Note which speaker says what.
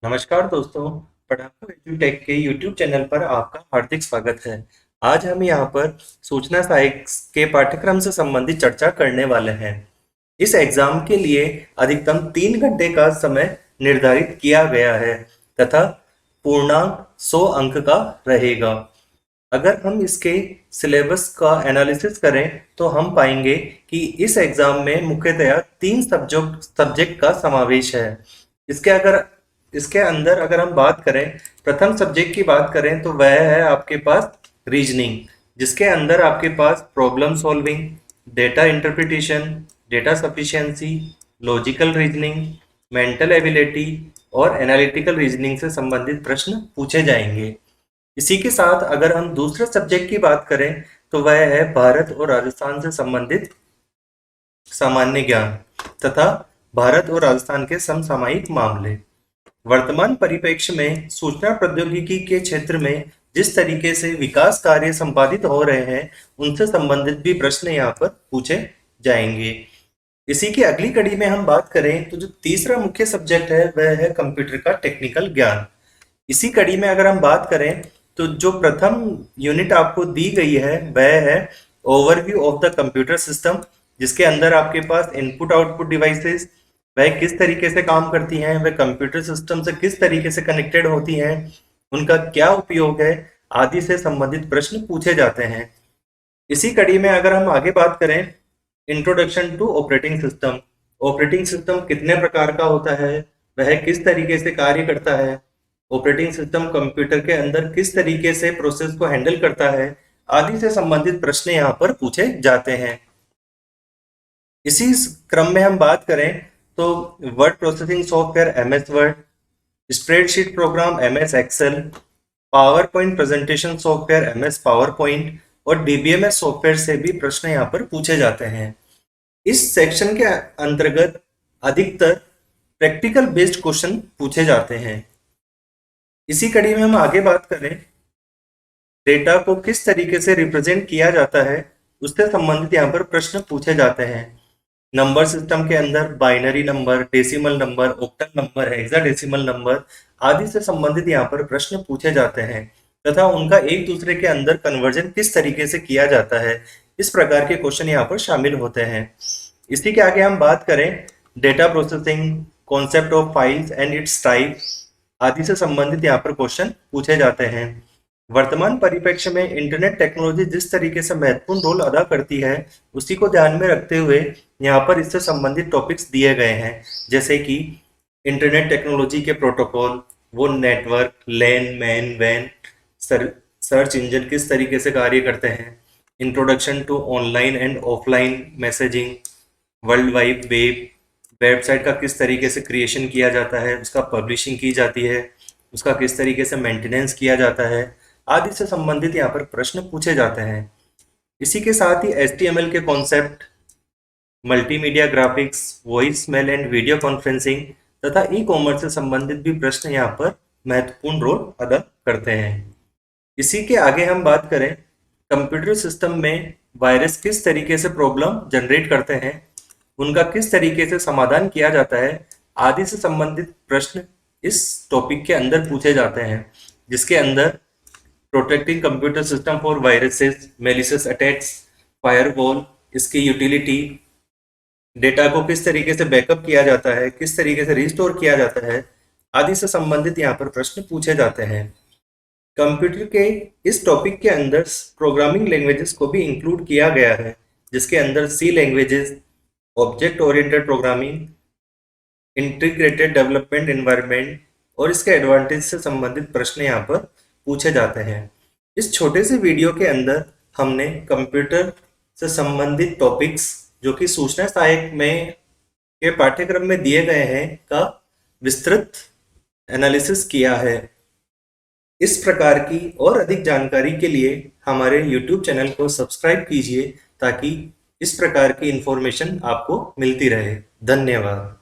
Speaker 1: नमस्कार दोस्तों, पढ़ाकू एजुटेक के यूट्यूब चैनल पर आपका हार्दिक स्वागत है। आज हम यहाँ पर सूचना सहायक के पाठ्यक्रम से संबंधित चर्चा करने वाले हैं। इस एग्जाम के लिए अधिकतम 3 घंटे का समय निर्धारित किया गया है तथा पूर्णांक 100 अंक का रहेगा। अगर हम इसके सिलेबस का एनालिसिस करें तो हम पाएंगे कि इस एग्जाम में मुख्यतया 3 सब्जेक्ट का समावेश है। इसके अंदर अगर हम बात करें, प्रथम सब्जेक्ट की बात करें तो वह है आपके पास रीजनिंग, जिसके अंदर आपके पास problem solving, data interpretation, data sufficiency, logical reasoning, mental ability और एनालिटिकल रीजनिंग से संबंधित प्रश्न पूछे जाएंगे। इसी के साथ अगर हम दूसरे सब्जेक्ट की बात करें तो वह है भारत और राजस्थान से संबंधित सामान्य ज्ञान तथा भारत और राजस्थान के समसामयिक मामले। वर्तमान परिप्रेक्ष्य में सूचना प्रौद्योगिकी के क्षेत्र में जिस तरीके से विकास कार्य संपादित हो रहे हैं, उनसे संबंधित भी प्रश्न यहाँ पर पूछे जाएंगे। इसी की अगली कड़ी में हम बात करें तो जो तीसरा मुख्य सब्जेक्ट है वह है कंप्यूटर का टेक्निकल ज्ञान। इसी कड़ी में अगर हम बात करें तो जो प्रथम यूनिट आपको दी गई है वह है overview of the computer system, जिसके अंदर आपके पास इनपुट आउटपुट डिवाइसेस वह किस तरीके से काम करती हैं, वह कंप्यूटर सिस्टम से किस तरीके से कनेक्टेड होती हैं, उनका क्या उपयोग है आदि से संबंधित प्रश्न पूछे जाते हैं। इसी कड़ी में अगर हम आगे बात करें, introduction to operating system, operating system कितने प्रकार का होता है, वह किस तरीके से कार्य करता है, ऑपरेटिंग सिस्टम कंप्यूटर के अंदर किस तरीके से प्रोसेस को हैंडल करता है आदि से संबंधित प्रश्न यहाँ पर पूछे जाते हैं। इसी क्रम में हम बात करें तो word processing software MS Word, spreadsheet program MS Excel, PowerPoint presentation software MS PowerPoint और डीबीएमएस सॉफ्टवेयर से भी प्रश्न यहाँ पर पूछे जाते हैं। इस सेक्शन के अंतर्गत अधिकतर प्रैक्टिकल बेस्ड क्वेश्चन पूछे जाते हैं। इसी कड़ी में हम आगे बात करें, डेटा को किस तरीके से रिप्रेजेंट किया जाता है उससे संबंधित यहाँ पर प्रश्न पूछे जाते हैं। नंबर सिस्टम के अंदर binary number, decimal number, octal number, hexadecimal number आदि से संबंधित यहाँ पर प्रश्न पूछे जाते हैं तथा उनका एक दूसरे के अंदर कन्वर्जन किस तरीके से किया जाता है, इस प्रकार के क्वेश्चन यहाँ पर शामिल होते हैं। इसी के आगे हम बात करें, data processing, concept of files and it's type आदि से संबंधित यहाँ पर क्वेश्चन पूछे जाते हैं। वर्तमान परिप्रेक्ष्य में इंटरनेट टेक्नोलॉजी जिस तरीके से महत्वपूर्ण रोल अदा करती है, उसी को ध्यान में रखते हुए यहाँ पर इससे संबंधित टॉपिक्स दिए गए हैं, जैसे कि इंटरनेट टेक्नोलॉजी के प्रोटोकॉल, वो नेटवर्क, लैन, मैन, वैन, सर्च इंजन किस तरीके से कार्य करते हैं, introduction to online and offline messaging, World Wide Web, website का किस तरीके से क्रिएशन किया जाता है, उसका पब्लिशिंग की जाती है, उसका किस तरीके से मेंटेनेंस किया जाता है आदि से संबंधित यहाँ पर प्रश्न पूछे जाते हैं। इसी के साथ ही HTML के concept, multimedia graphics, voice male and video conferencing तथा ई कॉमर्स से संबंधित भी प्रश्न यहाँ पर महत्वपूर्ण रोल अदा करते हैं। इसी के आगे हम बात करें, कंप्यूटर सिस्टम में वायरस किस तरीके से प्रॉब्लम जनरेट करते हैं, उनका किस तरीके से समाधान किया जाता है आदि से संबंधित प्रश्न इस टॉपिक के अंदर पूछे जाते हैं, जिसके अंदर protecting computer system for viruses, malicious attacks, firewall, इसकी यूटिलिटी, डेटा को किस तरीके से बैकअप किया जाता है, किस तरीके से रिस्टोर किया जाता है आदि से संबंधित यहाँ पर प्रश्न पूछे जाते हैं। कंप्यूटर के इस टॉपिक के अंदर प्रोग्रामिंग लैंग्वेजेस को भी इंक्लूड किया गया है, जिसके अंदर C languages, object oriented programming, integrated development environment और इसके एडवांटेज से संबंधित प्रश्न यहाँ पर पूछे जाते हैं। इस छोटे से वीडियो के अंदर हमने कंप्यूटर से संबंधित टॉपिक्स जो कि सूचना सहायक में के पाठ्यक्रम में दिए गए हैं का विस्तृत एनालिसिस किया है। इस प्रकार की और अधिक जानकारी के लिए हमारे YouTube चैनल को सब्सक्राइब कीजिए ताकि इस प्रकार की इंफॉर्मेशन आपको मिलती रहे। धन्यवाद।